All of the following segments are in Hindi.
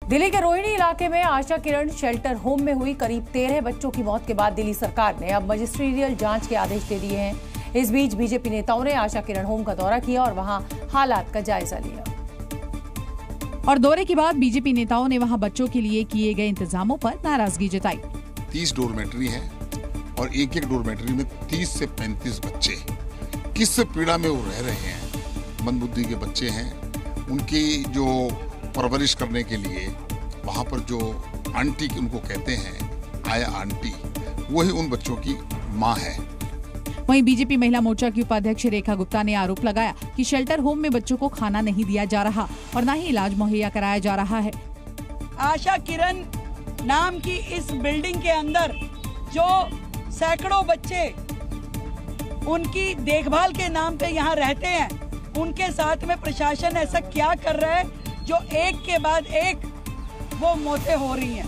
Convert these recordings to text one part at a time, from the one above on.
दिल्ली के रोहिणी इलाके में आशा किरण शेल्टर होम में हुई करीब 13 बच्चों की मौत के बाद दिल्ली सरकार ने अब मजिस्ट्रियल जांच के आदेश दे दिए हैं। इस बीच बीजेपी नेताओं ने आशा किरण होम का दौरा किया और वहां हालात का जायजा लिया। और दौरे के बाद बीजेपी नेताओं ने वहां बच्चों के लिए किए गए इंतजामों पर नाराजगी जताई। 30 डोरमेट्री है और एक डोरमेट्री में 30 से 35 बच्चे किस पीड़ा में वो रह रहे हैं। मंदबुद्धि के बच्चे हैं, उनकी जो परवरिश करने के लिए वहाँ पर जो आंटी उनको कहते हैं आया आंटी, वही उन बच्चों की माँ है। वहीं बीजेपी महिला मोर्चा की उपाध्यक्ष रेखा गुप्ता ने आरोप लगाया कि शेल्टर होम में बच्चों को खाना नहीं दिया जा रहा और न ही इलाज मुहैया कराया जा रहा है। आशा किरण नाम की इस बिल्डिंग के अंदर जो सैकड़ों बच्चे उनकी देखभाल के नाम पे यहाँ रहते हैं, उनके साथ में प्रशासन ऐसा क्या कर रहा है जो एक के बाद एक वो मौतें हो रही हैं।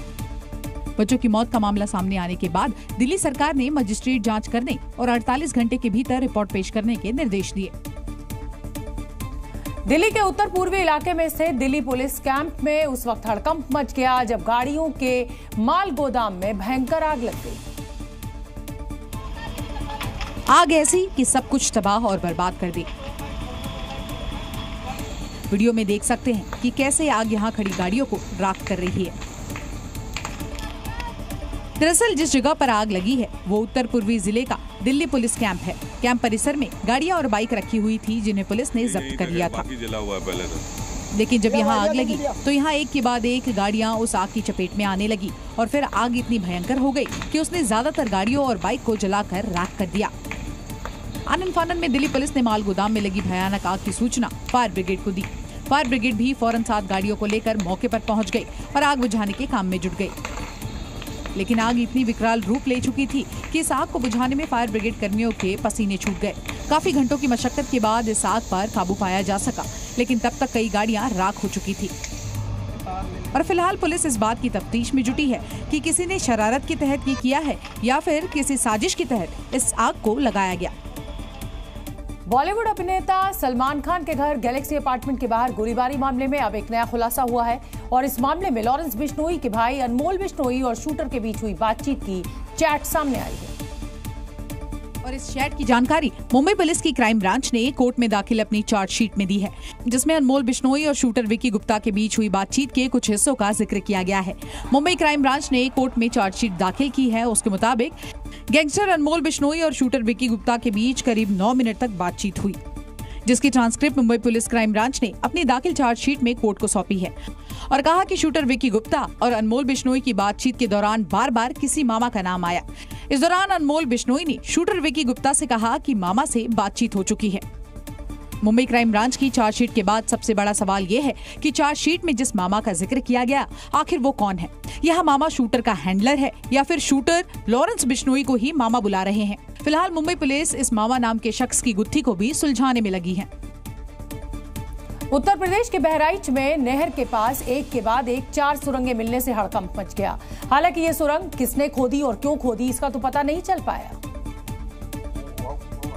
बच्चों की मौत का मामला सामने आने के बाद दिल्ली सरकार ने मजिस्ट्रेट जांच करने और 48 घंटे के भीतर रिपोर्ट पेश करने के निर्देश दिए। दिल्ली के उत्तर पूर्वी इलाके में स्थित दिल्ली पुलिस कैंप में उस वक्त हड़कंप मच गया जब गाड़ियों के माल गोदाम में भयंकर आग लग गई। आग ऐसी कि सब कुछ तबाह और बर्बाद कर दी। वीडियो में देख सकते हैं कि कैसे आग यहां खड़ी गाड़ियों को राख कर रही है। दरअसल जिस जगह पर आग लगी है वो उत्तर पूर्वी जिले का दिल्ली पुलिस कैंप है। कैंप परिसर में गाड़ियां और बाइक रखी हुई थी जिन्हें पुलिस ने जब्त कर लिया था। लेकिन जब यहां आग लगी तो यहां एक के बाद एक गाड़ियां उस आग की चपेट में आने लगी और फिर आग इतनी भयंकर हो गई कि उसने ज्यादातर गाड़ियों और बाइक को जलाकर राख कर दिया। आनन फानन में दिल्ली पुलिस ने माल गोदाम में लगी भयानक आग की सूचना फायर ब्रिगेड को दी। फायर ब्रिगेड भी फौरन 7 गाड़ियों को लेकर मौके पर पहुंच गई और आग बुझाने के काम में जुट गई। लेकिन आग इतनी विकराल रूप ले चुकी थी कि इस आग को बुझाने में फायर ब्रिगेड कर्मियों के पसीने छूट गए। काफी घंटों की मशक्कत के बाद इस आग पर काबू पाया जा सका, लेकिन तब तक कई गाड़ियां राख हो चुकी थी। और फिलहाल पुलिस इस बात की तफ्तीश में जुटी है कि किसी ने शरारत के तहत ये किया है या फिर किसी साजिश के तहत इस आग को लगाया गया। बॉलीवुड अभिनेता सलमान खान के घर गैलेक्सी अपार्टमेंट के बाहर गोलीबारी मामले में अब एक नया खुलासा हुआ है और इस मामले में लॉरेंस बिश्नोई के भाई अनमोल बिश्नोई और शूटर के बीच हुई बातचीत की चैट सामने आई है। और इस चैट की जानकारी मुंबई पुलिस की क्राइम ब्रांच ने कोर्ट में दाखिल अपनी चार्जशीट में दी है, जिसमें अनमोल बिश्नोई और शूटर विकी गुप्ता के बीच हुई बातचीत के कुछ हिस्सों का जिक्र किया गया है। मुंबई क्राइम ब्रांच ने कोर्ट में चार्जशीट दाखिल की है। उसके मुताबिक गैंगस्टर अनमोल बिश्नोई और शूटर विकी गुप्ता के बीच करीब 9 मिनट तक बातचीत हुई, जिसकी transcript Mumbai police crime branch ने अपनी दाखिल चार्जशीट में कोर्ट को सौंपी है और कहा कि शूटर विकी गुप्ता और अनमोल बिश्नोई की बातचीत के दौरान बार बार किसी मामा का नाम आया। इस दौरान अनमोल बिश्नोई ने शूटर विकी गुप्ता से कहा कि मामा से बातचीत हो चुकी है। मुंबई क्राइम ब्रांच की चार्जशीट के बाद सबसे बड़ा सवाल ये है कि चार्जशीट में जिस मामा का जिक्र किया गया आखिर वो कौन है। यह मामा शूटर का हैंडलर है या फिर शूटर लॉरेंस बिश्नोई को ही मामा बुला रहे हैं। फिलहाल मुंबई पुलिस इस मामा नाम के शख्स की गुत्थी को भी सुलझाने में लगी है। उत्तर प्रदेश के बहराइच में नहर के पास एक के बाद एक 4 सुरंगें मिलने से हड़कंप मच गया। हालांकि ये सुरंग किसने खोदी और क्यों खोदी इसका तो पता नहीं चल पाया,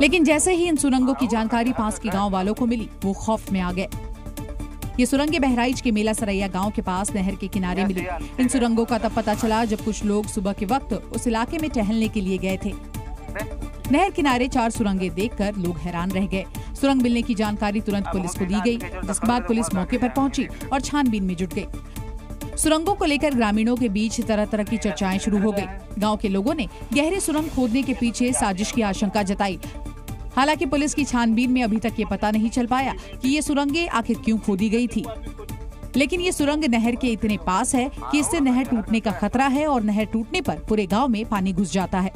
लेकिन जैसे ही इन सुरंगों की जानकारी पास के गांव वालों को मिली वो खौफ में आ गए। ये सुरंगें बहराइच के मेला सरैया गांव के पास नहर के किनारे मिली। इन सुरंगों का तब पता चला जब कुछ लोग सुबह के वक्त उस इलाके में टहलने के लिए गए थे। नहर किनारे 4 सुरंगें देखकर लोग हैरान रह गए। सुरंग मिलने की जानकारी तुरंत पुलिस को दी गई, जिसके बाद पुलिस मौके पर पहुंची और छानबीन में जुट गई। सुरंगों को लेकर ग्रामीणों के बीच तरह तरह की चर्चाएं शुरू हो गई। गांव के लोगों ने गहरी सुरंग खोदने के पीछे साजिश की आशंका जताई। हालांकि पुलिस की छानबीन में अभी तक ये पता नहीं चल पाया कि ये सुरंगें आखिर क्यों खोदी गई थी। लेकिन ये सुरंग नहर के इतने पास है कि इससे नहर टूटने का खतरा है और नहर टूटने पर पूरे गांव में पानी घुस जाता है।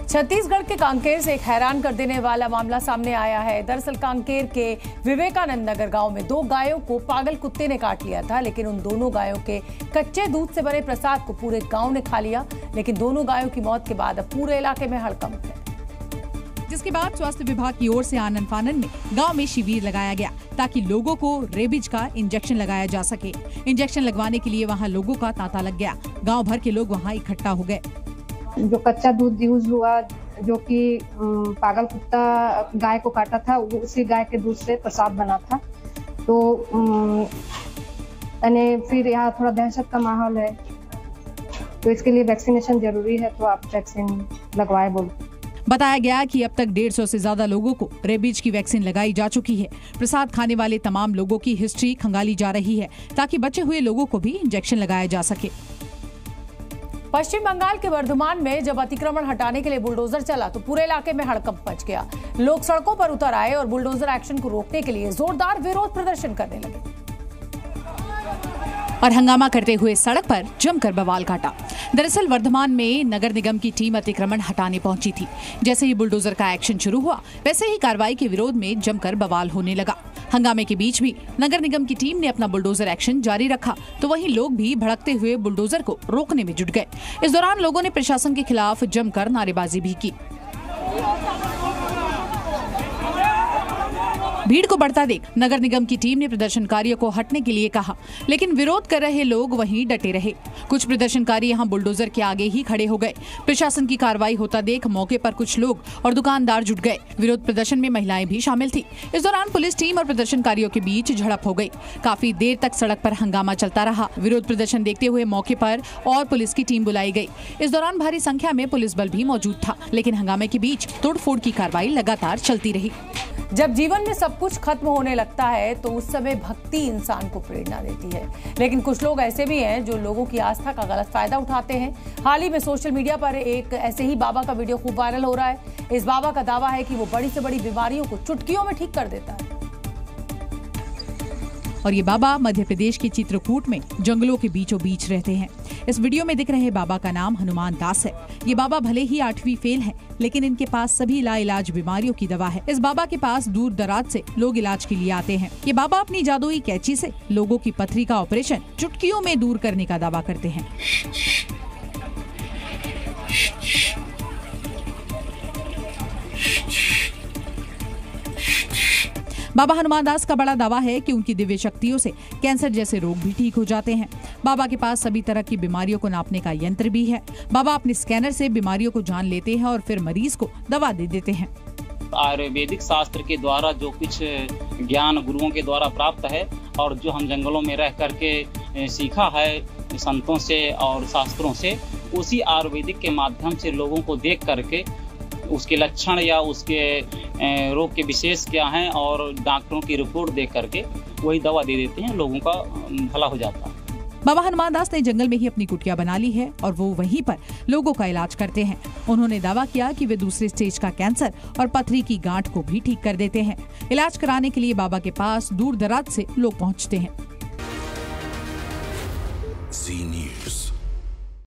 छत्तीसगढ़ के कांकेर से एक हैरान कर देने वाला मामला सामने आया है। दरअसल कांकेर के विवेकानंद नगर गांव में 2 गायों को पागल कुत्ते ने काट लिया था, लेकिन उन दोनों गायों के कच्चे दूध से बने प्रसाद को पूरे गांव ने खा लिया। लेकिन दोनों गायों की मौत के बाद अब पूरे इलाके में हड़कंप है, जिसके बाद स्वास्थ्य विभाग की ओर से आनन फानन में गांव में शिविर लगाया गया ताकि लोगों को रेबीज का इंजेक्शन लगाया जा सके। इंजेक्शन लगवाने के लिए वहां लोगों का तांता लग गया। गांव भर के लोग वहां इकट्ठा हो गए। जो कच्चा दूध यूज हुआ, जो कि पागल कुत्ता गाय को काटा था, उसी गाय के दूध से प्रसाद बना था। तो यानी फिर यहाँ थोड़ा दहशत का माहौल है, तो इसके लिए वैक्सीनेशन जरूरी है, तो आप वैक्सीन लगवाए बोल। बताया गया कि अब तक 150 से ज्यादा लोगों को रेबीज की वैक्सीन लगाई जा चुकी है। प्रसाद खाने वाले तमाम लोगों की हिस्ट्री खंगाली जा रही है ताकि बचे हुए लोगों को भी इंजेक्शन लगाया जा सके। पश्चिम बंगाल के वर्धमान में जब अतिक्रमण हटाने के लिए बुलडोजर चला तो पूरे इलाके में हड़कंप मच गया। लोग सड़कों पर उतर आए और बुलडोजर एक्शन को रोकने के लिए जोरदार विरोध प्रदर्शन करने लगे और हंगामा करते हुए सड़क पर जमकर बवाल काटा। दरअसल वर्धमान में नगर निगम की टीम अतिक्रमण हटाने पहुंची थी। जैसे ही बुलडोजर का एक्शन शुरू हुआ वैसे ही कार्रवाई के विरोध में जमकर बवाल होने लगा। हंगामे के बीच भी नगर निगम की टीम ने अपना बुलडोजर एक्शन जारी रखा तो वहीं लोग भी भड़कते हुए बुलडोजर को रोकने में जुट गए। इस दौरान लोगों ने प्रशासन के खिलाफ जमकर नारेबाजी भी की। भीड़ को बढ़ता देख नगर निगम की टीम ने प्रदर्शनकारियों को हटने के लिए कहा, लेकिन विरोध कर रहे लोग वहीं डटे रहे। कुछ प्रदर्शनकारी यहां बुलडोजर के आगे ही खड़े हो गए। प्रशासन की कार्रवाई होता देख मौके पर कुछ लोग और दुकानदार जुट गए। विरोध प्रदर्शन में महिलाएं भी शामिल थी। इस दौरान पुलिस टीम और प्रदर्शनकारियों के बीच झड़प हो गई। काफी देर तक सड़क पर हंगामा चलता रहा। विरोध प्रदर्शन देखते हुए मौके पर और पुलिस की टीम बुलाई गई। इस दौरान भारी संख्या में पुलिस बल भी मौजूद था, लेकिन हंगामे के बीच तोड़फोड़ की कार्रवाई लगातार चलती रही। जब जीवन में सब कुछ खत्म होने लगता है तो उस समय भक्ति इंसान को प्रेरणा देती है, लेकिन कुछ लोग ऐसे भी हैं जो लोगों की आस्था का गलत फायदा उठाते हैं। हाल ही में सोशल मीडिया पर एक ऐसे ही बाबा का वीडियो खूब वायरल हो रहा है। इस बाबा का दावा है कि वो बड़ी से बड़ी बीमारियों को चुटकियों में ठीक कर देता है। और ये बाबा मध्य प्रदेश के चित्रकूट में जंगलों के बीचों बीच रहते हैं। इस वीडियो में दिख रहे बाबा का नाम हनुमान दास है। ये बाबा भले ही 8वीं फेल हैं, लेकिन इनके पास सभी लाइलाज बीमारियों की दवा है। इस बाबा के पास दूर दराज से लोग इलाज के लिए आते हैं। ये बाबा अपनी जादुई कैंची से लोगों की पथरी का ऑपरेशन चुटकियों में दूर करने का दावा करते हैं। बाबा हनुमान दास का बड़ा दावा है कि उनकी दिव्य शक्तियों से कैंसर जैसे रोग भी ठीक हो जाते हैं। बाबा के पास सभी तरह की बीमारियों को नापने का यंत्र भी है। बाबा अपने स्कैनर से बीमारियों को जान लेते हैं और फिर मरीज को दवा दे देते हैं। आयुर्वेदिक शास्त्र के द्वारा जो कुछ ज्ञान गुरुओं के द्वारा प्राप्त है और जो हम जंगलों में रह करके सीखा है संतों से और शास्त्रों से, उसी आयुर्वेदिक के माध्यम से लोगों को देख करके उसके लक्षण या उसके रोग के विशेष क्या हैं और डॉक्टरों की रिपोर्ट देख करके वही दवा दे देते हैं, लोगों का भला हो जाता है। बाबा हनुमान दास ने जंगल में ही अपनी कुटिया बना ली है और वो वहीं पर लोगों का इलाज करते हैं। उन्होंने दावा किया कि वे दूसरे स्टेज का कैंसर और पथरी की गांठ को भी ठीक कर देते हैं। इलाज कराने के लिए बाबा के पास दूर दराज से लोग पहुंचते हैं।